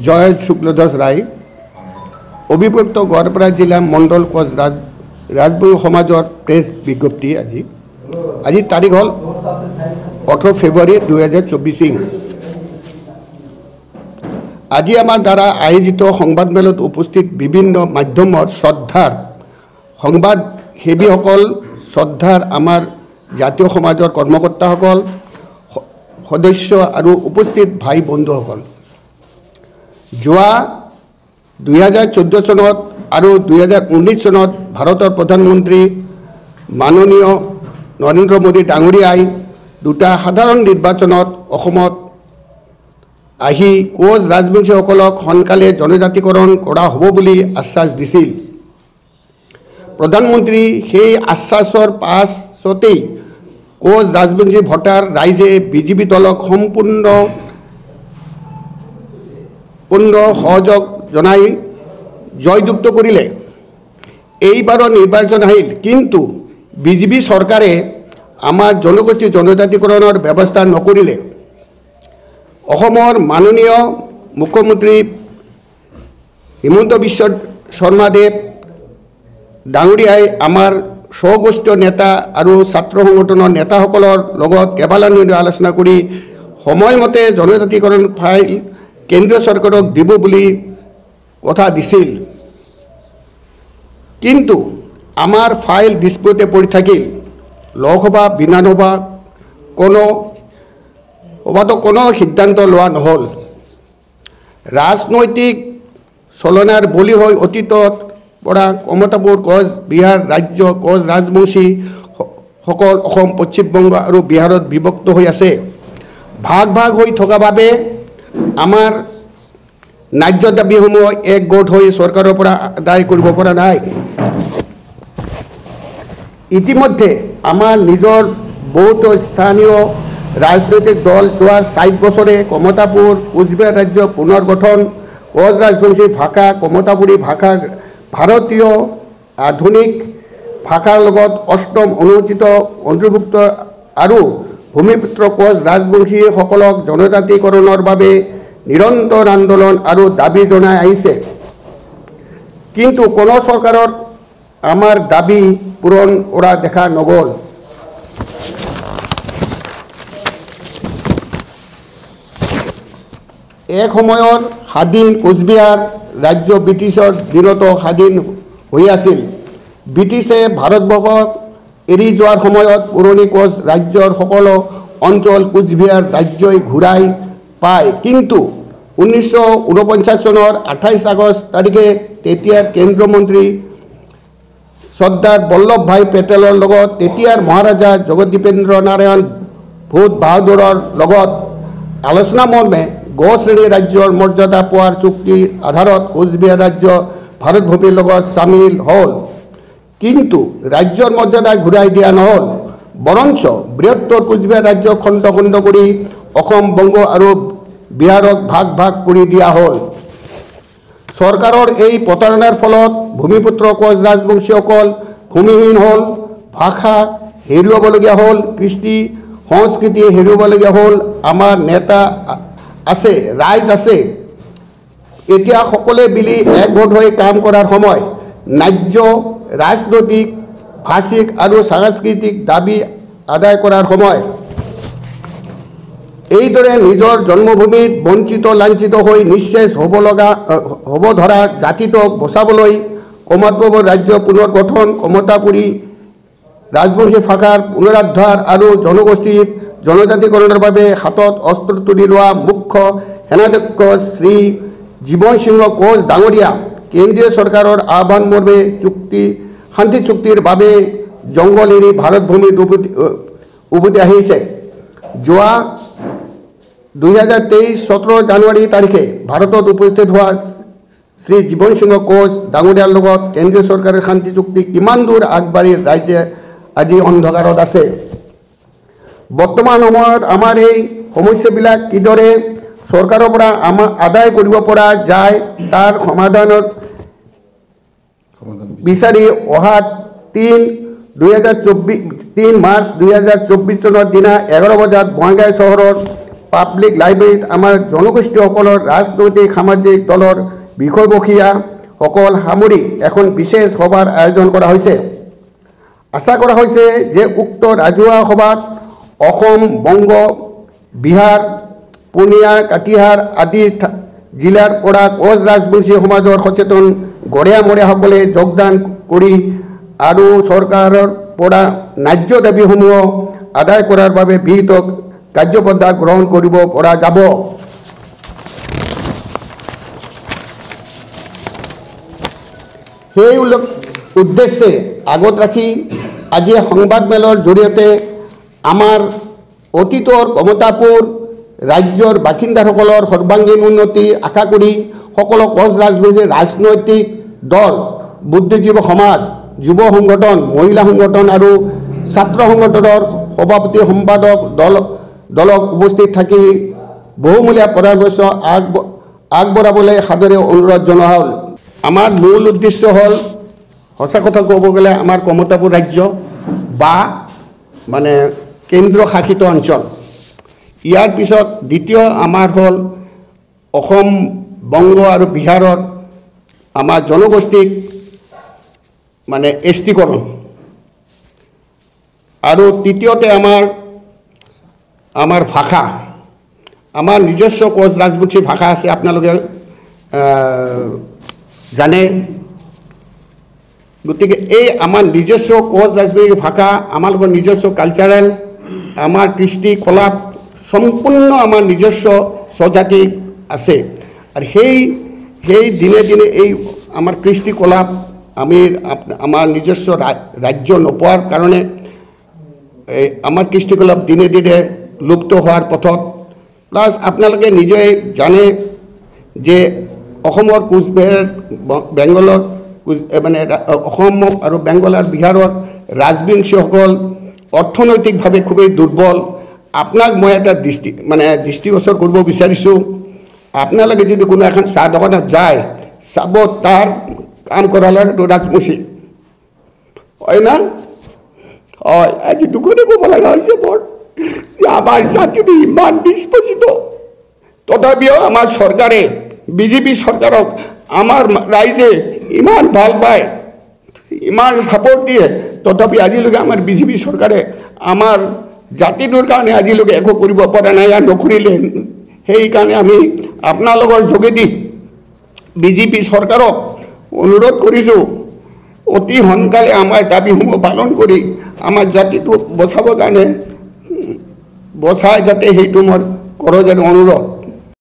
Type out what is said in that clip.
জয় শুক্লদাস ৰায় অভিভুক্ত গোৱালপাৰা জিলা মণ্ডল কোচ ৰাজবংশী সমাজৰ প্ৰেছ বিজ্ঞপ্তি আজি তাৰিখ হ'ল 18 ফেব্ৰুৱাৰী 2024। আজি আমাৰ দ্বাৰা আয়োজিত সংবাদমেলত উপস্থিত বিভিন্ন মাধ্যমৰ শ্ৰদ্ধাৰ সংবাদ সেৱীসকল, শ্ৰদ্ধাৰ আমাৰ জাতীয় সমাজৰ কৰ্মকৰ্তাসকল, সদস্য আৰু উপস্থিত ভাই বন্ধুসকল, যোৱা 2014 চনত আৰু 2019 চনত ভাৰতৰ প্ৰধানমন্ত্ৰী মাননীয় নৰেন্দ্ৰ মোদী ডাঙৰীয়াই দুটা সাধাৰণ নিৰ্বাচনত অসমত আহি কোচ ৰাজবংশীসকলক সোনকালে জনজাতিকৰণ কৰা হ'ব বুলি আশ্বাস দিছিল। প্ৰধানমন্ত্ৰী সেই আশ্বাসৰ পাছতেই কোচ ৰাজবংশী ভোটাৰ ৰাইজে বিজেপি দলক সম্পূৰ্ণ সহযোগ জনাই জয়যুক্ত কৰিলে। এইবাৰৰ নিৰ্বাচন আহিল, কিন্তু বিজেপি চৰকাৰে আমাৰ জনগোষ্ঠী জনজাতিকৰণৰ ব্যৱস্থা নকৰিলে। অসমৰ মাননীয় মুখ্যমন্ত্ৰী হিমন্ত বিশ্ব শৰ্মাদেৱ ডাঙৰীয়াই আমাৰ স্বগোষ্ঠীয় নেতা আৰু ছাত্ৰ সংগঠনৰ নেতাসকলৰ লগত কেইবালানিও আলোচনা কৰি সময়মতে জনজাতিকৰণ ফাইল কেন্দ্ৰীয় চৰকাৰক দিব বুলি কথা দিছিল, কিন্তু আমাৰ ফাইল বিস্ফোৰতে পৰি থাকিল। লোকসভা বিধানসভা কোনো সিদ্ধান্ত লোৱা নহ'ল। ৰাজনৈতিক চলনাৰ বলি হৈ অতীতত পৰা কমতাপুৰ কোচ বিহাৰ ৰাজ্য কোচ ৰাজবংশীসকল অসম, পশ্চিমবংগ আৰু বিহাৰত বিভক্ত হৈ আছে। ভাগ হৈ থকা বাবে আমাৰ ন্যায্য দাবীসমূহ একগোট হৈ চৰকাৰৰ পৰা আদায় কৰিব পৰা নাই। ইতিমধ্যে আমাৰ নিজৰ বহুতো স্থানীয় ৰাজনৈতিক দল যোৱা 60 বছৰে কমতাপুৰ কোচবিহাৰ ৰাজ্য পুনৰ্গঠন, কোচ ৰাজবংশী ভাষা, কমতাপুৰী ভাষা ভাৰতীয় আধুনিক ভাষাৰ লগত অষ্টম অনুচিত অন্তৰ্ভুক্ত আৰু ভূমিপুত্ৰ কোচ ৰাজবংশীসকলক জনজাতিকৰণৰ বাবে নিৰন্তৰ আন্দোলন আৰু দাবী জনাই আহিছে, কিন্তু কোনো চৰকাৰৰ আমাৰ দাবী পূৰণ কৰা দেখা নগ'ল। এক সময়ৰ স্বাধীন কোচবিহাৰ ৰাজ্য ব্ৰিটিছৰ দিনতো স্বাধীন হৈ আছিল। ব্ৰিটিছে ভাৰতবৰ্ষক এৰি যোৱাৰ সময়ত পুৰণি কোচ ৰাজ্যৰ সকলো অঞ্চল কোচবিহাৰ ৰাজ্যই ঘূৰাই পায়, কিন্তু 1949 চনৰ 28 আগষ্ট তাৰিখে তেতিয়াৰ কেন্দ্ৰীয় মন্ত্ৰী চৰ্দাৰ বল্লভ ভাই পেটেলৰ লগত তেতিয়াৰ মহাৰাজা জগদীপেন্দ্ৰ নাৰায়ণ ভূত বাহাদুৰৰ লগত আলোচনা মৰ্মে গ শ্ৰেণী ৰাজ্যৰ মৰ্যাদা পোৱাৰ চুক্তিৰ আধাৰত কোচবিহাৰ ৰাজ্য ভাৰত ভূমিৰ লগত চামিল হ'ল, কিন্তু ৰাজ্যৰ মৰ্যাদা ঘূৰাই দিয়া নহ'ল। বৰঞ্চ বৃহত্তৰ কোচবিহাৰ ৰাজ্য খণ্ড কৰি অসম, বংগ আৰু বিহাৰক ভাগ কৰি দিয়া হ'ল। চৰকাৰৰ এই প্ৰতাৰণাৰ ফলত ভূমিপুত্ৰ কোচ ৰাজবংশীসকল ভূমিহীন হ'ল, ভাষা হেৰুৱাবলগীয়া হ'ল, কৃষ্টি সংস্কৃতি হেৰুৱাবলগীয়া হ'ল। আমাৰ নেতা আছে, ৰাইজ আছে, এতিয়া সকলোৱে মিলি একগোট হৈ কাম কৰাৰ সময়। ন্যায্য ৰাজনৈতিক, ভাষিক আৰু সাংস্কৃতিক দাবী আদায় কৰাৰ সময়। এইদৰে নিজৰ জন্মভূমিত বঞ্চিত লাঞ্ছিত হৈ নিঃশেষ হ'ব ধৰা জাতিটোক বচাবলৈ কমতাপুৰ ৰাজ্য পুনৰ্গঠন, কমতাপুৰী ৰাজবংশী ভাষাৰ পুনৰুদ্ধাৰ আৰু জনগোষ্ঠীৰ জনজাতিকৰণৰ বাবে হাতত অস্ত্ৰ তুলি লোৱা মুখ্য সেনাধ্যক্ষ শ্ৰী জীৱন সিংহ কোচ ডাঙৰীয়া কেন্দ্ৰীয় চৰকাৰৰ আহ্বান মৰ্মে শান্তি চুক্তিৰ বাবে জংগল এৰি ভাৰত ভূমিত উভতি আহিছে। যোৱা 2023 17 জানুৱাৰী তাৰিখে ভাৰতত উপস্থিত হোৱা শ্ৰী জীৱন সিংহ কোচ ডাঙৰীয়াৰ লগত কেন্দ্ৰীয় চৰকাৰৰ শান্তি চুক্তি কিমান দূৰ আগবাঢ়ি ৰাইজে আজি অন্ধকাৰত আছে। বৰ্তমান সময়ত আমাৰ এই সমস্যাবিলাক কিদৰে চৰকাৰৰ পৰা আদায় কৰিব পৰা যায় তাৰ সমাধানত বিচাৰি অহা 3 মাৰ্চ 2024 চনৰ দিনা 11 বজাত বঙাইগাঁও চহৰৰ পাব্লিক লাইব্ৰেৰীত আমাৰ জনগোষ্ঠীসকলৰ ৰাজনৈতিক সামাজিক দলৰ বিষয়ববীয়াসকল সামৰি এখন বিশেষ সভাৰ আয়োজন কৰা হৈছে। আশা কৰা হৈছে যে উক্ত ৰাজহুৱা সভাত অসম, বংগ, বিহাৰ, পূৰ্ণিয়া, কাটিহাৰ আদি জিলাৰ পৰা কোচ ৰাজবংশী সমাজৰ সচেতন গৰীয়ামৰীয়াসকলে যোগদান কৰি আৰু চৰকাৰৰ পৰা ন্যায্য দাবীসমূহ আদায় কৰাৰ বাবে বিহিত কাৰ্যপন্থা গ্ৰহণ কৰিব পৰা যাব। সেই উদ্দেশ্যে আগত ৰাখি আজি সংবাদমেলৰ জৰিয়তে আমাৰ অতীতৰ কমতাপুৰ ৰাজ্যৰ বাসিন্দাসকলৰ সৰ্বাংগীন উন্নতি আশা কৰি সকলো কোচ ৰাজবংশী ৰাজনৈতিক দল, বুদ্ধিজীৱী সমাজ, যুৱ সংগঠন, মহিলা সংগঠন আৰু ছাত্ৰ সংগঠনৰ সভাপতি সম্পাদক দলক উপস্থিত থাকি বহুমূলীয়া পৰামৰ্শ আগবঢ়াবলৈ সাদৰে অনুৰোধ জনোৱা হ'ল। আমাৰ মূল উদ্দেশ্য হ'ল সঁচা কথা ক'ব গ'লে আমাৰ কমতাপুৰ ৰাজ্য বা মানে কেন্দ্ৰ শাসিত অঞ্চল। ইয়াৰ পিছত দ্বিতীয় আমাৰ হ'ল অসম, বংগ আৰু বিহাৰৰ আমাৰ জনগোষ্ঠীক মানে এছটিকৰণ, আৰু তৃতীয়তে আমাৰ ভাষা, আমাৰ নিজস্ব কোচ ৰাজবংশী ভাষা আছে, আপোনালোকে জানে। গতিকে এই আমাৰ নিজস্ব কোচ ৰাজবংশী ভাষা, আমালোকৰ নিজস্ব কালচাৰেল, আমাৰ কৃষ্টি কলাপ সম্পূৰ্ণ আমাৰ নিজস্ব স্বজাতি আছে। আৰু সেই দিনে দিনে এই আমাৰ কৃষ্টি কলাপ আমাৰ নিজস্ব ৰাজ্য নোপোৱাৰ কাৰণে আমাৰ কৃষ্টি কলাপ দিনে দিনে লুপ্ত হোৱাৰ পথত। প্লাছ আপোনালোকে নিজে জানে যে অসমৰ কোচবিহাৰ, বেংগলৰ মানে অসম আৰু বেংগল আৰু বিহাৰৰ ৰাজবংশীসকল অৰ্থনৈতিকভাৱে খুবেই দুৰ্বল। আপোনাক মই এটা দৃষ্টিগোচৰ কৰিব বিচাৰিছোঁ। আপোনালোকে যদি কোনো এখন চাহ দোকানত যায়, চাব তাৰ কাম কৰালৰ এইটো ৰাজবংশী হয় না? হয়, আজি দুখনে ক'ব লগা হৈছে মোৰ যে আমাৰ জাতিটো ইমান বিস্ফোচিত, তথাপিও আমাৰ চৰকাৰে, বিজেপি চৰকাৰক আমাৰ ৰাইজে ইমান ভাল পায়, ইমান ছাপৰ্ট দিয়ে, তথাপি আজিলৈকে আমাৰ বিজেপি চৰকাৰে আমাৰ জাতিটোৰ কাৰণে আজিলৈকে একো কৰিব পৰা নাই, নকৰিলে। সেইকাৰণে আমি আপোনালোকৰ যোগেদি বিজেপি চৰকাৰক অনুৰোধ কৰিছোঁ, অতি সোনকালে আমাৰ দাবীসমূহ পালন কৰি আমাৰ জাতিটোক বচাবৰ কাৰণে বচাই যাতে সেইটো মোৰ কৰজেন অনুৰোধ।